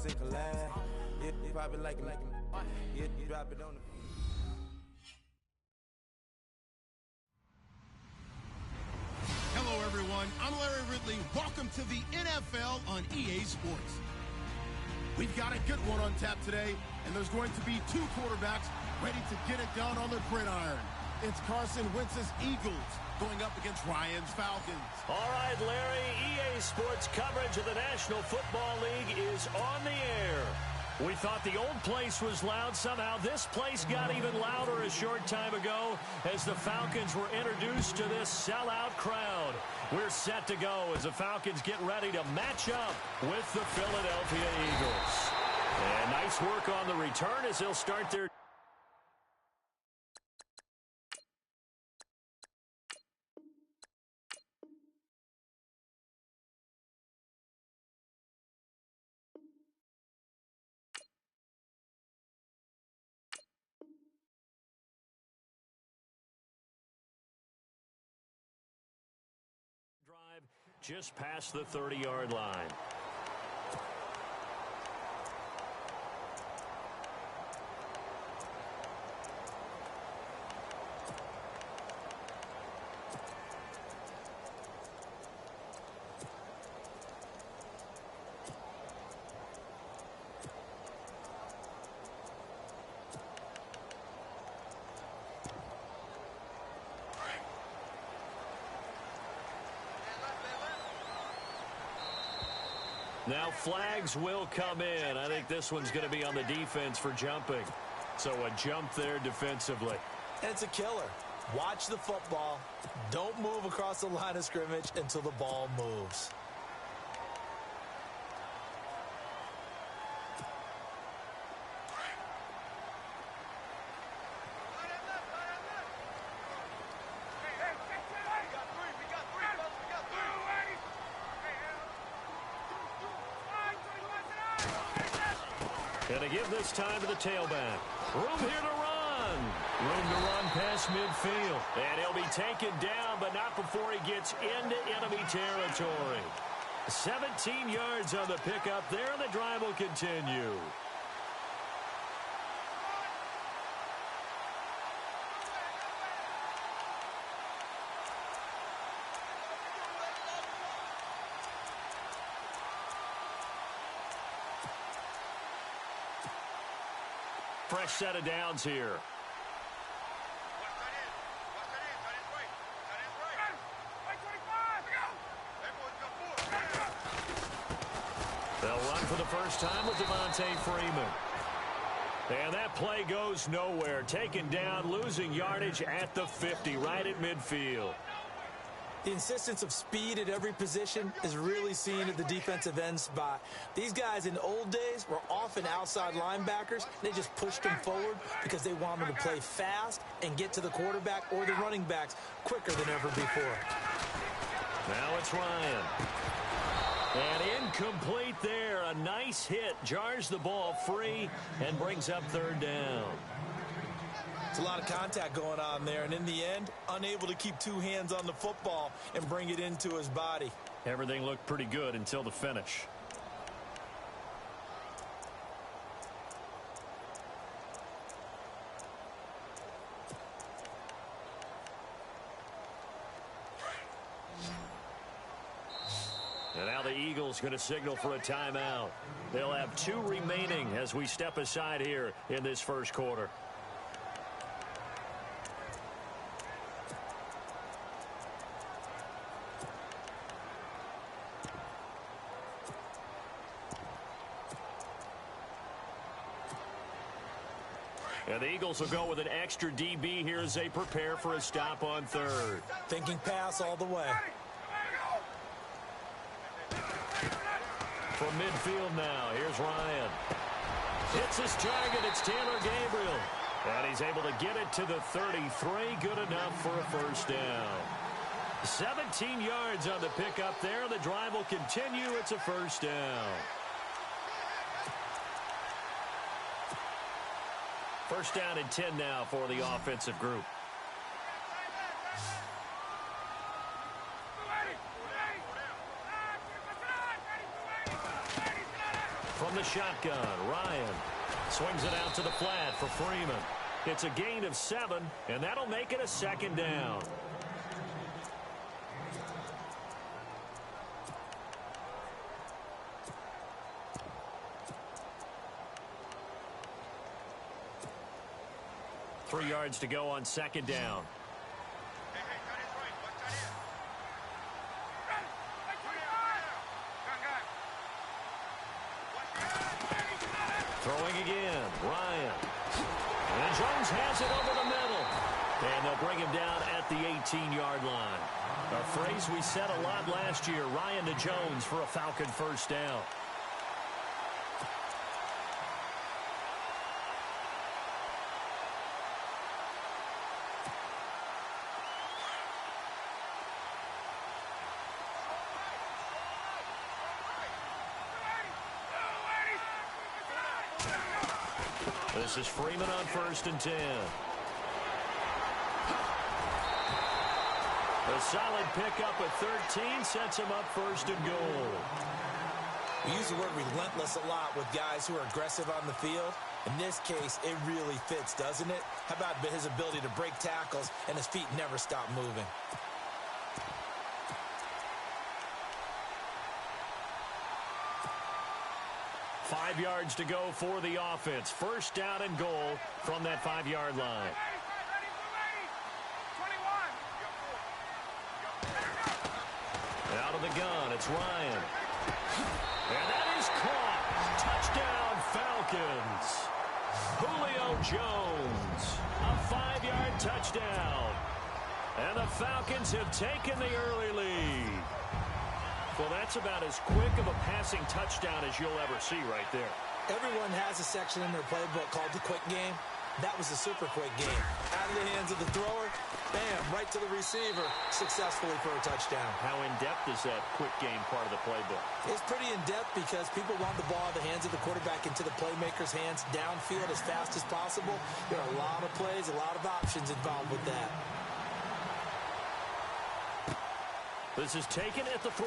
Climax and collab. You probably like it. You drop it on the. Hello, everyone. I'm Larry Ridley. Welcome to the NFL on EA Sports. We've got a good one on tap today, and there's going to be two quarterbacks ready to get it done on the gridiron. It's Carson Wentz's Eagles going up against Ryan's Falcons. All right, Larry, EA Sports coverage of the National Football League is on the air. We thought the old place was loud. Somehow this place got even louder a short time ago as the Falcons were introduced to this sellout crowd. We're set to go as the Falcons get ready to match up with the Philadelphia Eagles. And nice work on the return as they'll start their drive just past the 30-yard line. Now flags will come in. I think this one's going to be on the defense for jumping. So a jump there defensively. And it's a killer. Watch the football. Don't move across the line of scrimmage until the ball moves. Going to give this time to the tailback. Room here to run. Room to run past midfield. And he'll be taken down, but not before he gets into enemy territory. 17 yards on the pickup there, and the drive will continue. Fresh set of downs here. They'll run for the first time with Devontae Freeman. And that play goes nowhere. Taken down, losing yardage at the 50, right at midfield. The insistence of speed at every position is really seen at the defensive end spot. These guys in the old days were often outside linebackers. They just pushed them forward because they wanted to play fast and get to the quarterback or the running backs quicker than ever before. Now it's Ryan. And incomplete there. A nice hit. Jars the ball free and brings up third down. It's a lot of contact going on there, and in the end, unable to keep two hands on the football and bring it into his body. Everything looked pretty good until the finish. And now the Eagles going to signal for a timeout. They'll have 2 remaining as we step aside here in this first quarter. And the Eagles will go with an extra DB here as they prepare for a stop on third. Thinking pass all the way. From midfield now, here's Ryan. Hits his target, it's Taylor Gabriel. And he's able to get it to the 33, good enough for a first down. 17 yards on the pickup there. The drive will continue, it's a first down. First down and 10 now for the offensive group. from the shotgun. Ryan swings it out to the flat for Freeman. It's a gain of 7, and that'll make it a second down. Three yards to go on second down. Throwing again, Ryan. And Jones has it over the middle. And they'll bring him down at the 18-yard line. A phrase we said a lot last year, Ryan to Jones for a Falcon first down. This is Freeman on 1st and 10. A solid pickup at 13 sets him up 1st and goal. We use the word relentless a lot with guys who are aggressive on the field. In this case, it really fits, doesn't it? How about his ability to break tackles and his feet never stop moving? Five yards to go for the offense. First down and goal from that 5-yard line. Out of the gun, it's Ryan. And that is caught. Touchdown, Falcons. Julio Jones. A 5-yard touchdown. And the Falcons have taken the early lead. Well, that's about as quick of a passing touchdown as you'll ever see right there. Everyone has a section in their playbook called the quick game. That was a super quick game. Out of the hands of the thrower, bam, right to the receiver, successfully for a touchdown. How in-depth is that quick game part of the playbook? It's pretty in-depth because people want the ball in the hands of the quarterback into the playmaker's hands downfield as fast as possible. There are a lot of plays, a lot of options involved with that. This is taken at the 3.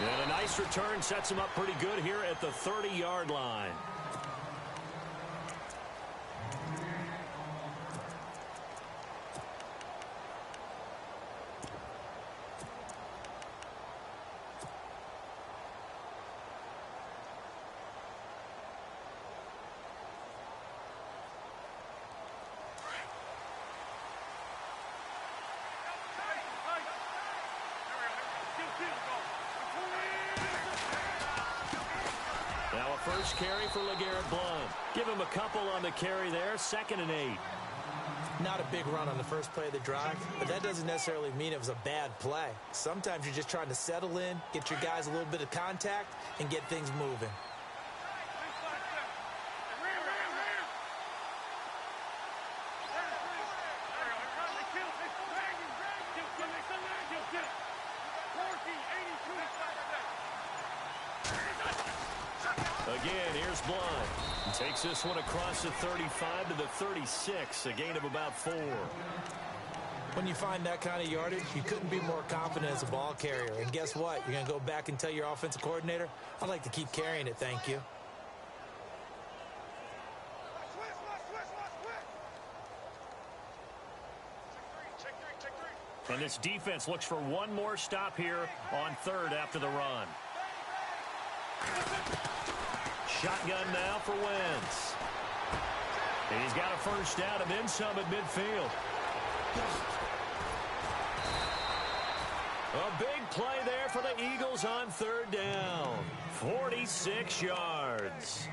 And a nice return sets him up pretty good here at the 30-yard line. Now a first carry for LeGarrette Blount. Give him a couple on the carry there. 2nd and 8. Not a big run on the first play of the drive, but that doesn't necessarily mean it was a bad play. Sometimes you're just trying to settle in, get your guys a little bit of contact, and get things moving. Again, here's Blount. He takes this one across the 35 to the 36, a gain of about 4. When you find that kind of yardage, you couldn't be more confident as a ball carrier. And guess what? You're going to go back and tell your offensive coordinator, I'd like to keep carrying it, thank you. And this defense looks for one more stop here on 3rd after the run. Shotgun now for Wentz. He's got a first down and then some at midfield. A big play there for the Eagles on 3rd down. 46 yards.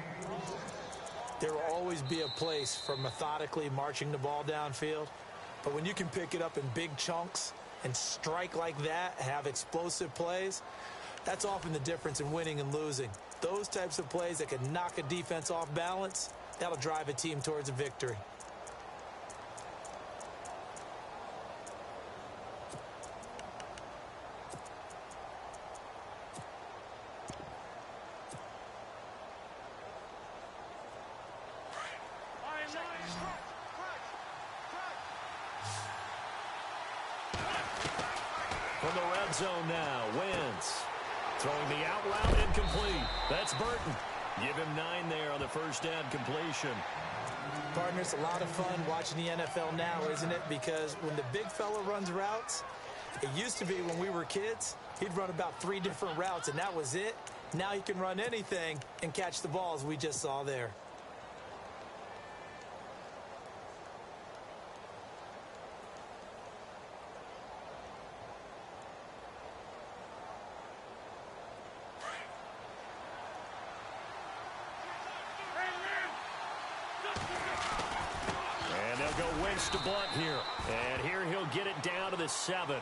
There will always be a place for methodically marching the ball downfield. But when you can pick it up in big chunks and strike like that, have explosive plays, that's often the difference in winning and losing. Those types of plays that can knock a defense off balance, that'll drive a team towards a victory. From the red zone now, Wentz. Throwing the out route, incomplete. That's Burton. Give him 9 there on the first down completion. Partners, a lot of fun watching the NFL now, isn't it? Because when the big fella runs routes, it used to be when we were kids, he'd run about 3 different routes, and that was it. Now he can run anything and catch the balls we just saw there. To Blunt here. And here he'll get it down to the 7.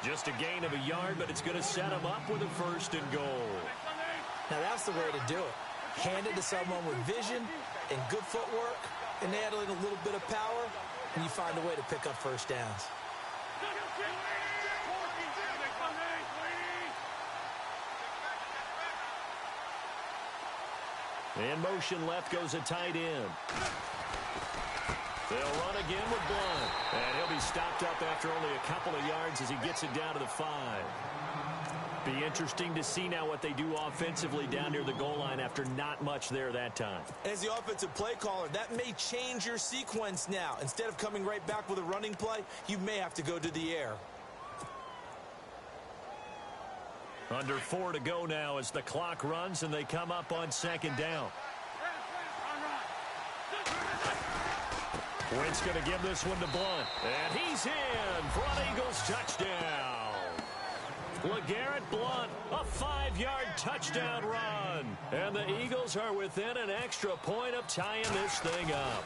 Just a gain of a yard, but it's going to set him up with a 1st and goal. Now that's the way to do it. Hand it to someone with vision and good footwork, and add in a little bit of power, and you find a way to pick up first downs. In motion left goes a tight end. They'll run again with Blunt. And he'll be stopped up after only a couple of yards as he gets it down to the 5. Be interesting to see now what they do offensively down near the goal line after not much there that time. As the offensive play caller, that may change your sequence now. Instead of coming right back with a running play, you may have to go to the air. Under 4 to go now as the clock runs and they come up on 2nd down. Wentz going to give this one to Blunt. And he's in for an Eagles touchdown. LeGarrette Blunt, a 5-yard touchdown run. And the Eagles are within an extra point of tying this thing up.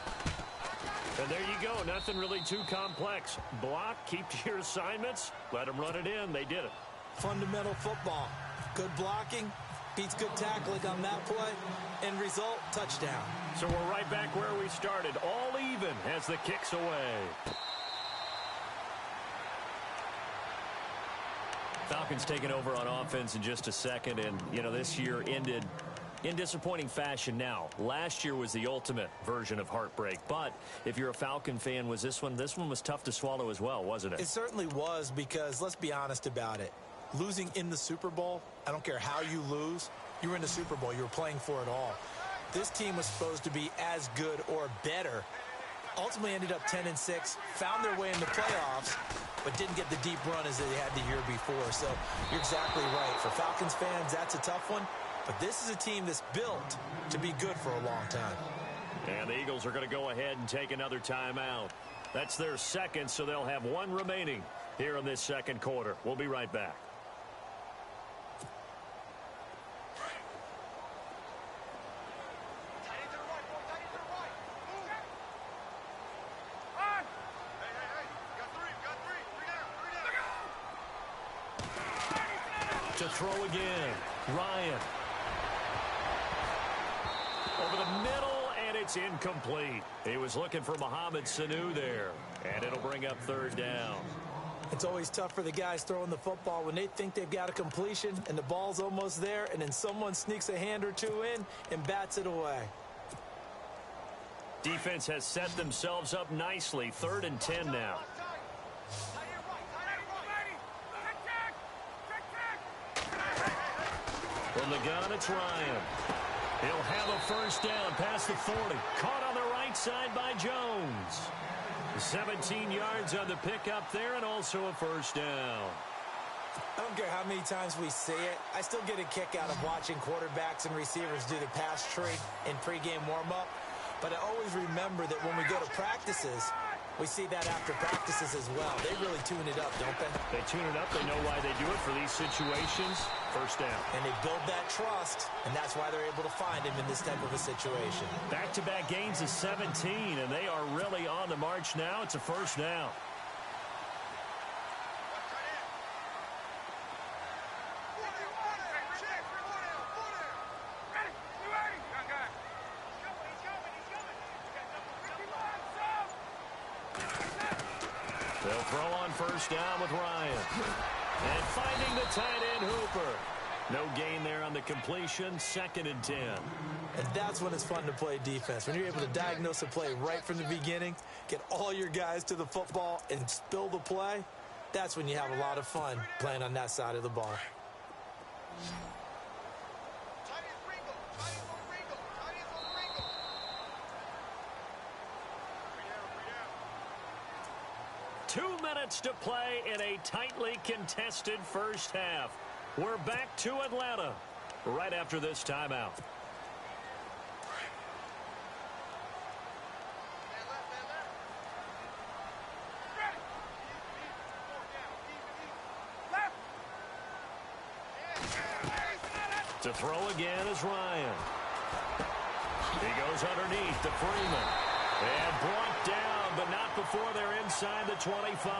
And there you go. Nothing really too complex. Block, keep to your assignments, let them run it in. They did it. Fundamental football. Good blocking. Beats good tackling on that play. End result, touchdown. So we're right back where we started. All even as the kick's away. Falcons taking over on offense in just a second. And, you know, this year ended in disappointing fashion now. Last year was the ultimate version of heartbreak. But if you're a Falcon fan, was this one was tough to swallow as well, wasn't it? It certainly was because, let's be honest about it. Losing in the Super Bowl, I don't care how you lose, you were in the Super Bowl. You were playing for it all. This team was supposed to be as good or better. Ultimately ended up 10-6, found their way in the playoffs, but didn't get the deep run as they had the year before. So you're exactly right. For Falcons fans, that's a tough one. But this is a team that's built to be good for a long time. And the Eagles are going to go ahead and take another timeout. That's their 2nd, so they'll have 1 remaining here in this 2nd quarter. We'll be right back. To throw again, Ryan. Over the middle, and it's incomplete. He was looking for Mohamed Sanu there, and it'll bring up 3rd down. It's always tough for the guys throwing the football when they think they've got a completion and the ball's almost there, and then someone sneaks a hand or two in and bats it away. Defense has set themselves up nicely. 3rd and 10 now. From the gun, it's Ryan. He'll have a 1st down past the 40. Caught on the right side by Jones. 17 yards on the pickup there, and also a 1st down. I don't care how many times we see it. I still get a kick out of watching quarterbacks and receivers do the pass tree in pregame warm-up. But I always remember that when we go to practices, we see that after practices as well. They really tune it up, don't they? They tune it up. They know why they do it for these situations. 1st down. And they build that trust, and that's why they're able to find him in this type of a situation. Back-to-back gains of 17, and they are really on the march now. It's a 1st down. They'll throw on 1st down with Ryan. And finding the tight end Hooper. No gain there on the completion. 2nd and 10. And that's when it's fun to play defense. When you're able to diagnose a play right from the beginning, get all your guys to the football and spill the play, that's when you have a lot of fun playing on that side of the ball. 2 minutes to play in a tightly contested first half. We're back to Atlanta right after this timeout. To throw again is Ryan. He goes underneath to Freeman. And brought down, but not before they're inside the 25.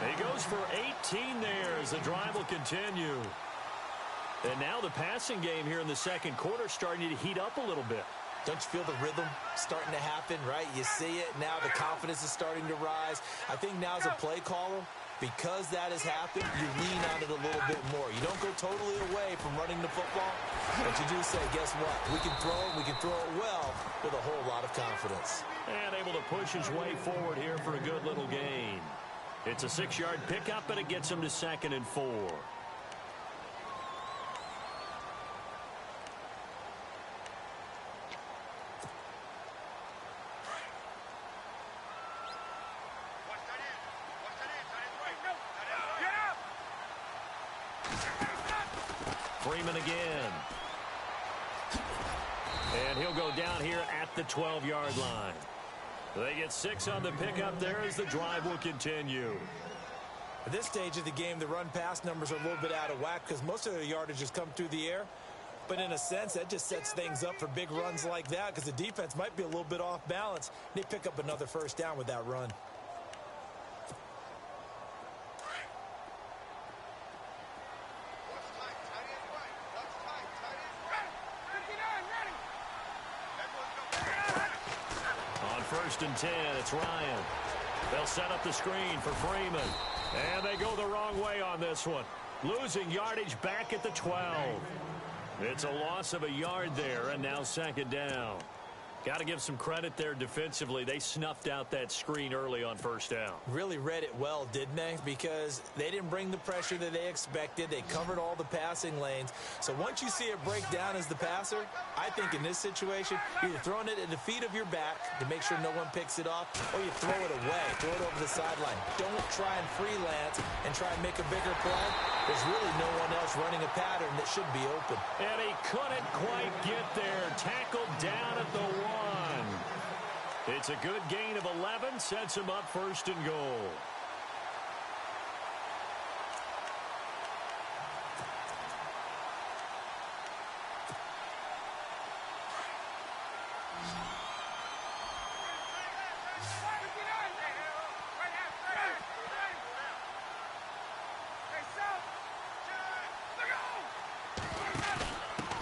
He goes for 18 there as the drive will continue. And now the passing game here in the second quarter starting to heat up a little bit. Don't you feel the rhythm starting to happen, right? You see it now. The confidence is starting to rise. I think now as a play caller, because that has happened, you lean on it a little bit more. You don't go totally away from running the football, but you do say, guess what? We can throw it. We can throw it well with a whole lot of confidence. And able to push his way forward here for a good little gain. It's a 6-yard pickup, and it gets him to 2nd and 4. Freeman again. And he'll go down here at the 12-yard line. They get 6 on the pickup there as the drive will continue. At this stage of the game, the run-pass numbers are a little bit out of whack because most of their yardage has come through the air. But in a sense, that just sets things up for big runs like that because the defense might be a little bit off balance. They pick up another first down with that run. First and 10, it's Ryan. They'll set up the screen for Freeman. And they go the wrong way on this one. Losing yardage back at the 12. It's a loss of a yard there, and now 2nd down. Got to give some credit there defensively. They snuffed out that screen early on first down. Really read it well, didn't they? Because they didn't bring the pressure that they expected. They covered all the passing lanes. So once you see it break down as the passer, I think in this situation, you're either throwing it at the feet of your back to make sure no one picks it off, or you throw it away, throw it over the sideline. Don't try and freelance and try and make a bigger play. There's really no one else running a pattern that should be open. And he couldn't quite get there. Tackled down at the 1. It's a good gain of 11, sets him up 1st and goal.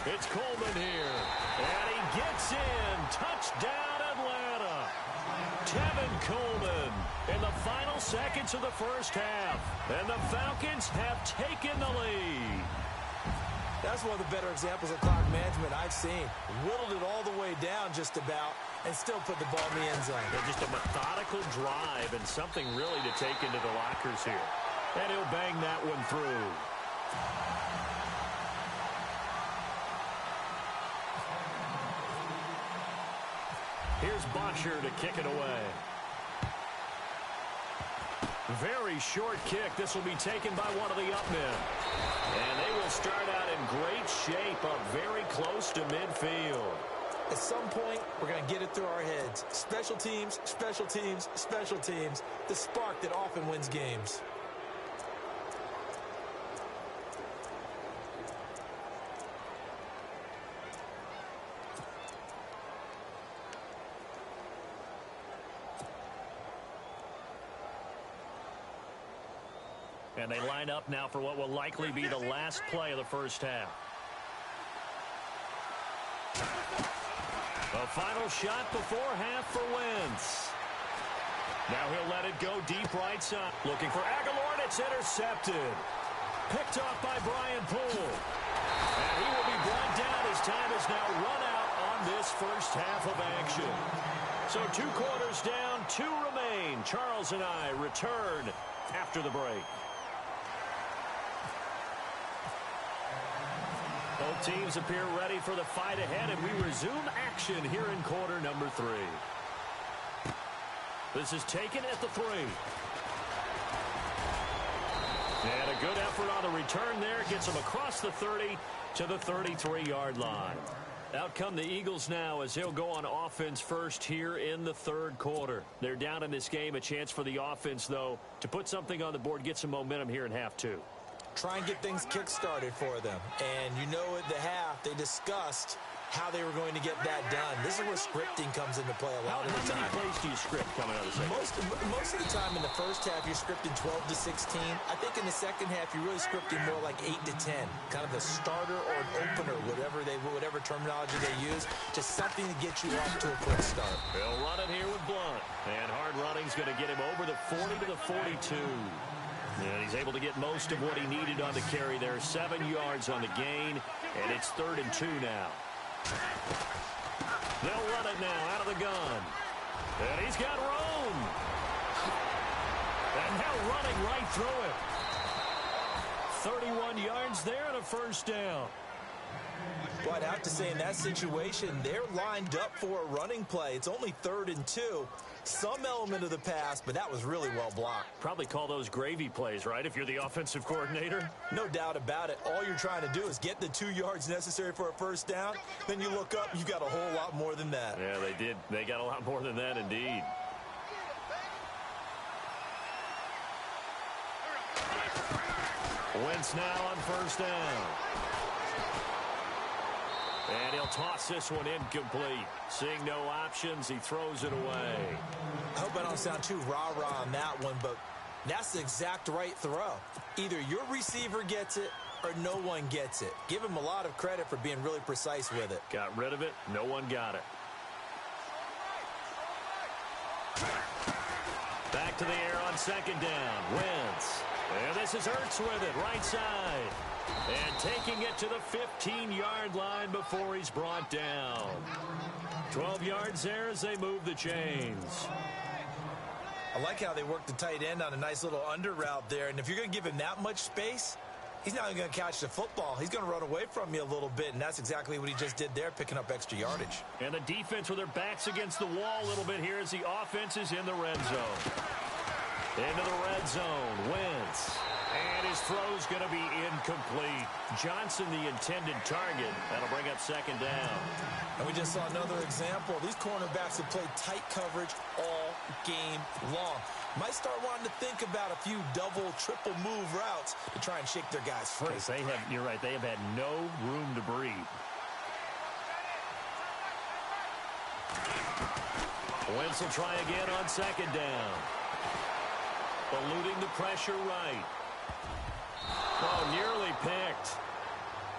It's Coleman here, and he gets in. Touchdown, Atlanta. Tevin Coleman in the final seconds of the first half, and the Falcons have taken the lead. That's one of the better examples of clock management I've seen. Whittled it all the way down just about and still put the ball in the end zone. Just a methodical drive and something really to take into the lockers here. And he'll bang that one through. Here's Bosher to kick it away. Very short kick. This will be taken by one of the up men. And they will start out in great shape up very close to midfield. At some point, we're going to get it through our heads. Special teams, special teams, special teams. The spark that often wins games. And they line up now for what will likely be the last play of the first half. A final shot before half for Wentz. Now he'll let it go deep right side. Looking for Aguilar, and it's intercepted. Picked off by Brian Poole. And he will be brought down as time is now run out on this first half of action. So 2 quarters down, 2 remain. Charles and I return after the break. Both teams appear ready for the fight ahead, and we resume action here in quarter number 3. This is taken at the 3. And a good effort on the return there. Gets him across the 30 to the 33-yard line. Out come the Eagles now as they'll go on offense first here in the third quarter. They're down in this game. A chance for the offense, though, to put something on the board, get some momentum here in half 2. Try and get things kick-started for them. And you know at the half, they discussed how they were going to get that done. This is where scripting comes into play a lot of the time. How many plays do you script coming out of the second? Most of the time in the first half, you're scripting 12 to 16. I think in the second half, you're really scripting more like 8 to 10. Kind of a starter or an opener, whatever terminology they use. Just something to get you off to a quick start. They'll run it here with Blunt. And hard running's going to get him over the 40 to the 42. And he's able to get most of what he needed on the carry there. 7 yards on the gain. And it's 3rd and 2 now. They'll run it now out of the gun. And he's got room. And now running right through it. 31 yards there and a first down. Well, I'd have to say in that situation, they're lined up for a running play. It's only 3rd and 2. Some element of the pass, but that was really well blocked. Probably call those gravy plays, right, if you're the offensive coordinator? No doubt about it. All you're trying to do is get the 2 yards necessary for a first down. Then you look up, you got a whole lot more than that. Yeah, they did. They got a lot more than that, indeed. Wentz now on first down. And he'll toss this one incomplete. Seeing no options, he throws it away. I hope I don't sound too rah-rah on that one, but that's the exact right throw. Either your receiver gets it or no one gets it. Give him a lot of credit for being really precise with it. Got rid of it. No one got it. Back to the air on second down. Wentz. And this is Ertz with it, right side. And taking it to the 15-yard line before he's brought down. 12 yards there as they move the chains. I like how they work the tight end on a nice little under route there. And if you're going to give him that much space, he's not even going to catch the football. He's going to run away from you a little bit, and that's exactly what he just did there, picking up extra yardage. And the defense with their backs against the wall a little bit here as the offense is in the red zone. Into the red zone, Wentz. And his throw's going to be incomplete. Johnson, the intended target. That'll bring up second down. And we just saw another example. These cornerbacks have played tight coverage all game long. Might start wanting to think about a few double, triple move routes to try and shake their guys free. You're right, they have had no room to breathe. Wentz will try again on second down. Eluding the pressure right. Oh, nearly picked.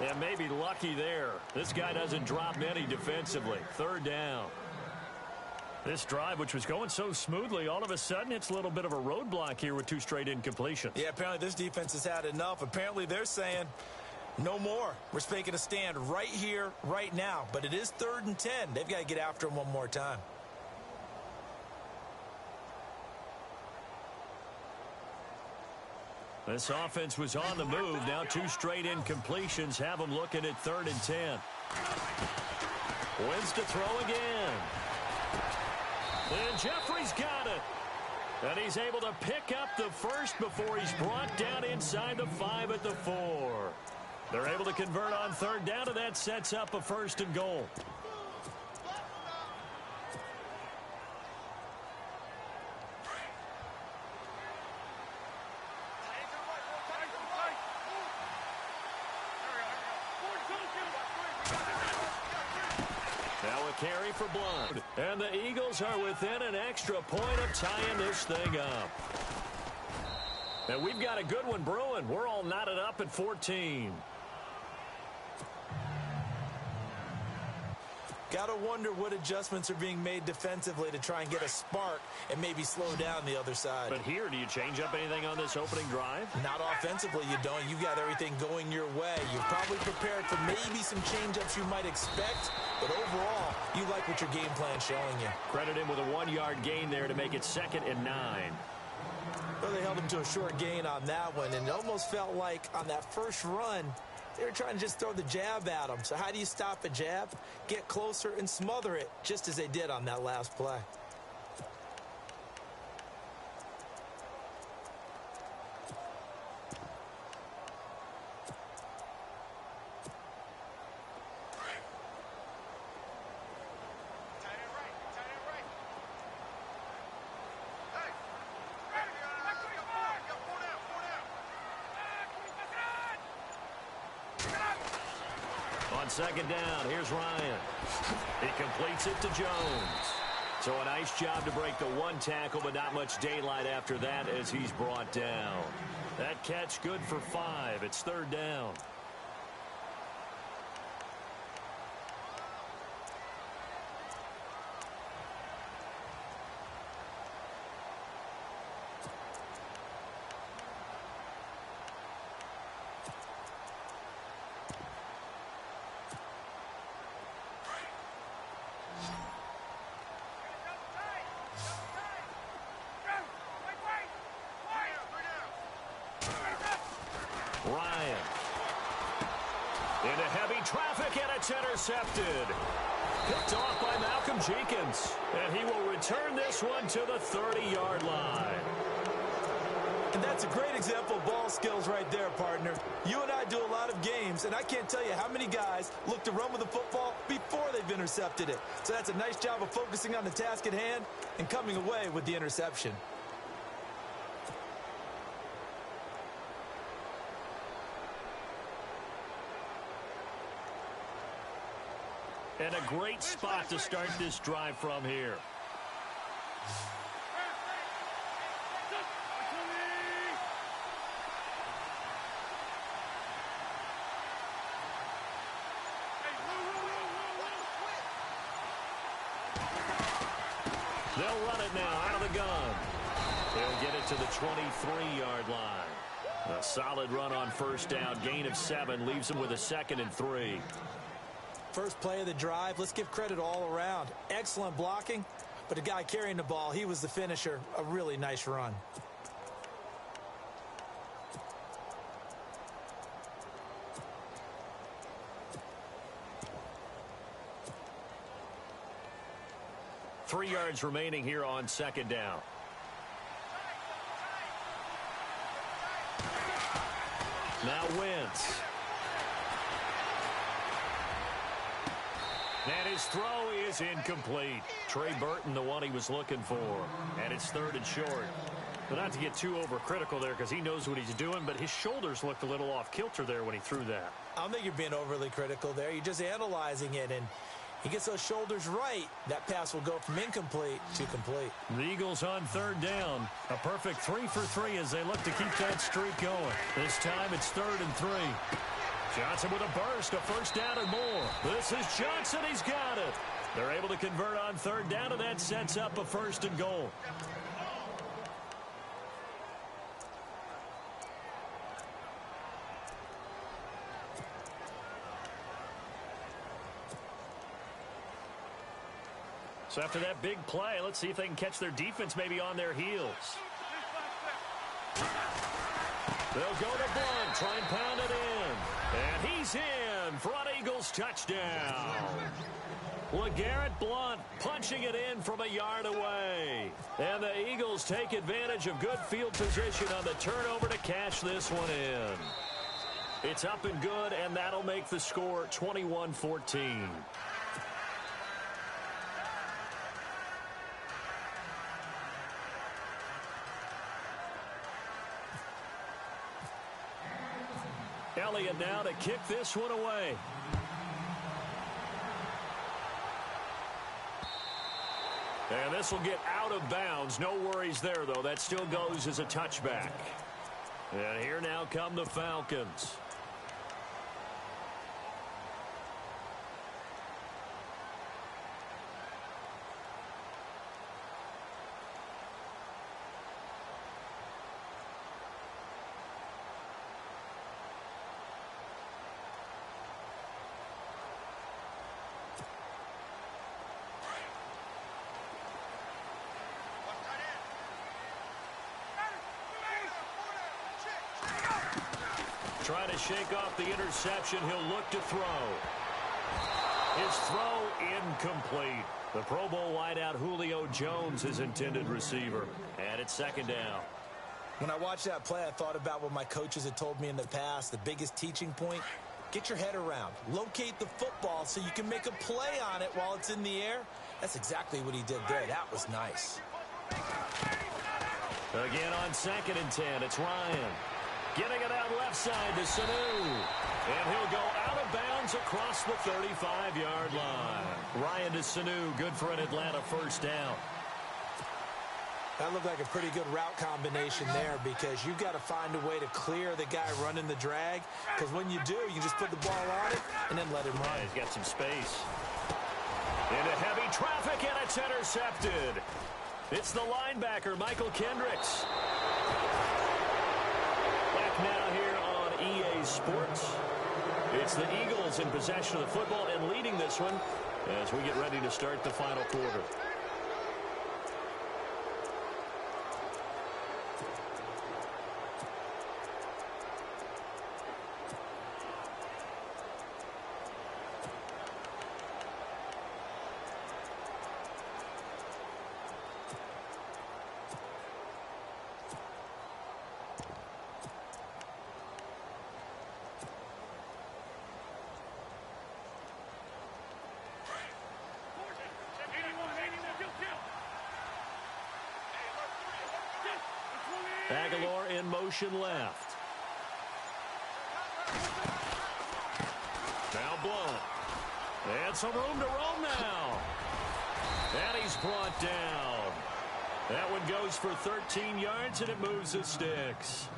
And maybe lucky there. This guy doesn't drop many defensively. 3rd down. This drive, which was going so smoothly, all of a sudden it's a little bit of a roadblock here with 2 straight incompletions. Yeah, apparently this defense has had enough. Apparently they're saying no more. We're making a stand right here, right now. But it is 3rd and 10. They've got to get after him one more time. This offense was on the move. Now 2 straight incompletions have them looking at 3rd and 10. Wins to throw again. And Jeffrey's got it. And he's able to pick up the first before he's brought down inside the 5 at the 4. They're able to convert on 3rd down, and that sets up a 1st and goal. Carry for Blunt. And the Eagles are within an extra point of tying this thing up. And we've got a good one brewing. We're all knotted up at 14. Gotta wonder what adjustments are being made defensively to try and get a spark and maybe slow down the other side. But here, do you change up anything on this opening drive? Not offensively, you don't. You've got everything going your way. You're probably prepared for maybe some change-ups you might expect, but overall, you like what your game plan's showing you. Credit him with a 1-yard gain there to make it 2nd and 9. Well, they held him to a short gain on that one, and it almost felt like on that first run, they were trying to just throw the jab at him. So how do you stop a jab? Get closer and smother it, just as they did on that last play. On second down, here's Ryan. He completes it to Jones. So a nice job to break the one tackle, but not much daylight after that as he's brought down. That catch good for 5. It's third down. Ryan. Into heavy traffic, and it's intercepted. Picked off by Malcolm Jenkins. And he will return this one to the 30-yard line. And that's a great example of ball skills right there, partner. You and I do a lot of games, and I can't tell you how many guys look to run with the football before they've intercepted it. So that's a nice job of focusing on the task at hand and coming away with the interception. And a great spot to start this drive from here. They'll run it now out of the gun. They'll get it to the 23-yard line. A solid run on first down. Gain of 7 leaves them with a 2nd and 3. First play of the drive, let's give credit all around. Excellent blocking, but the guy carrying the ball, he was the finisher. A really nice run. Three yards remaining here on second down. Now Wentz. And his throw is incomplete. Trey Burton, the one he was looking for. And it's 3rd and short. But not to get too overcritical there because he knows what he's doing, but his shoulders looked a little off kilter there when he threw that. I don't think you're being overly critical there. You're just analyzing it, and he gets those shoulders right. That pass will go from incomplete to complete. The Eagles on 3rd down. A perfect 3 for 3 as they look to keep that streak going. This time it's 3rd and 3. Johnson with a burst, a first down and more. This is Johnson, he's got it. They're able to convert on 3rd down, and that sets up a 1st and goal. So after that big play, let's see if they can catch their defense maybe on their heels. They'll go to Blunt, try and pound it in. And he's in. Front Eagles touchdown. LeGarrette Blunt punching it in from a yard away. And the Eagles take advantage of good field position on the turnover to cash this one in. It's up and good, and that'll make the score 21-14. Elliott now to kick this one away. And this will get out of bounds. No worries there, though. That still goes as a touchback. And here now come the Falcons. Trying to shake off the interception. He'll look to throw. His throw incomplete. The Pro Bowl wideout Julio Jones, his intended receiver. And it's 2nd down. When I watched that play, I thought about what my coaches had told me in the past. The biggest teaching point, get your head around. Locate the football so you can make a play on it while it's in the air. That's exactly what he did there. That was nice. Again on 2nd and 10, it's Ryan. Getting it out left side to Sanu. And he'll go out of bounds across the 35-yard line. Ryan to Sanu, good for an Atlanta first down. That looked like a pretty good route combination there because you've got to find a way to clear the guy running the drag, because when you do, you can just put the ball on it and then let him run. Yeah, he's got some space. Into heavy traffic, and it's intercepted. It's the linebacker, Michael Kendricks. Back now here on EA Sports. It's the Eagles in possession of the football and leading this one as we get ready to start the final quarter. Aguilar in motion left. Now Blunt. And some room to roam now. And he's brought down. That one goes for 13 yards, and it moves the sticks.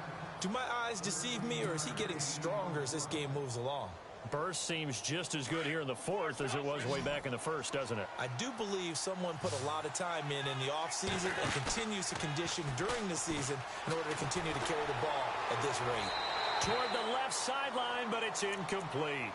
Do my eyes deceive me, or is he getting stronger as this game moves along? Burst seems just as good here in the fourth as it was way back in the first, doesn't it? I do believe someone put a lot of time in the offseason and continues to condition during the season in order to continue to carry the ball at this rate. Toward the left sideline, but it's incomplete.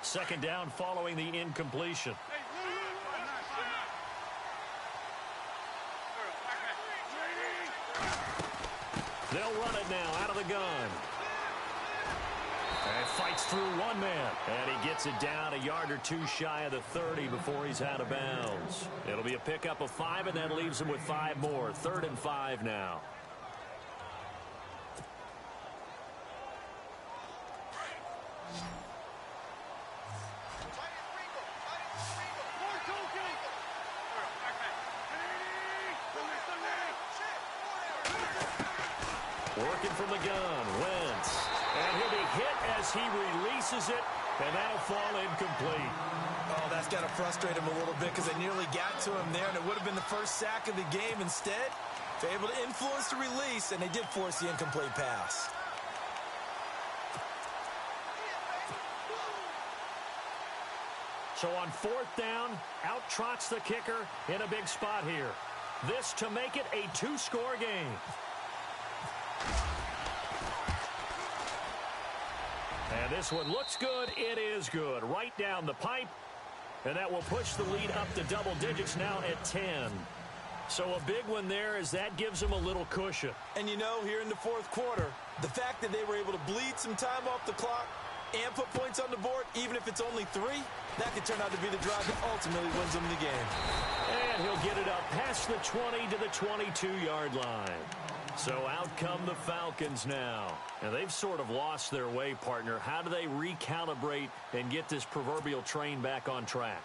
Second down following the incompletion. They'll run it now out of the gun. And fights through one man. And he gets it down a yard or two shy of the 30 before he's out of bounds. It'll be a pickup of 5, and that leaves him with 5 more. 3rd and 5 now. Working from the gun, Wentz. And he'll be hit as he releases it, and that'll fall incomplete. Oh, that's got to frustrate him a little bit because they nearly got to him there, and it would have been the first sack of the game. Instead, they're able to influence the release, and they did force the incomplete pass. So on 4th down, out trots the kicker in a big spot here. This to make it a 2-score game. And this one looks good. It is good. Right down the pipe. And that will push the lead up to double digits now at 10. So a big one there as that gives them a little cushion. And you know, here in the 4th quarter, the fact that they were able to bleed some time off the clock and put points on the board, even if it's only 3, that could turn out to be the drive that ultimately wins them the game. And he'll get it up past the 20 to the 22-yard line. So out come the Falcons now. And they've sort of lost their way, partner. How do they recalibrate and get this proverbial train back on track?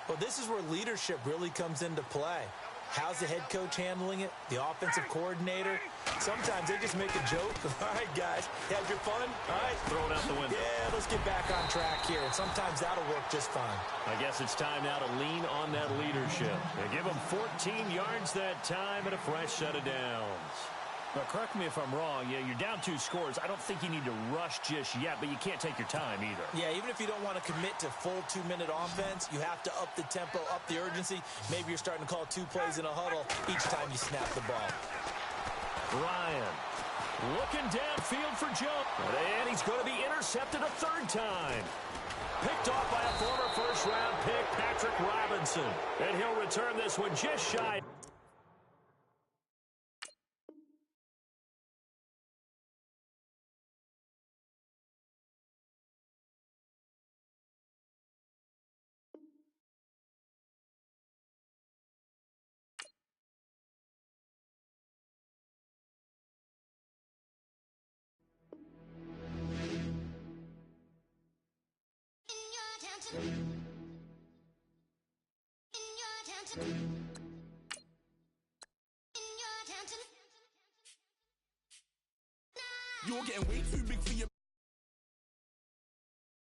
Well, this is where leadership really comes into play. How's the head coach handling it? The offensive coordinator? Sometimes they just make a joke. All right, guys, you had your fun? All right. Throw it out the window. Yeah, let's get back on track here. And sometimes that'll work just fine. I guess it's time now to lean on that leadership. They give them 14 yards that time and a fresh set of downs. Now, correct me if I'm wrong. Yeah, you're down 2 scores. I don't think you need to rush just yet, but you can't take your time either. Yeah, even if you don't want to commit to full 2-minute offense, you have to up the tempo, up the urgency. Maybe you're starting to call 2 plays in a huddle each time you snap the ball. Ryan looking downfield for Joe. And he's going to be intercepted a 3rd time. Picked off by a former first-round pick, Patrick Robinson. And he'll return this one just shy. You're getting way too big for your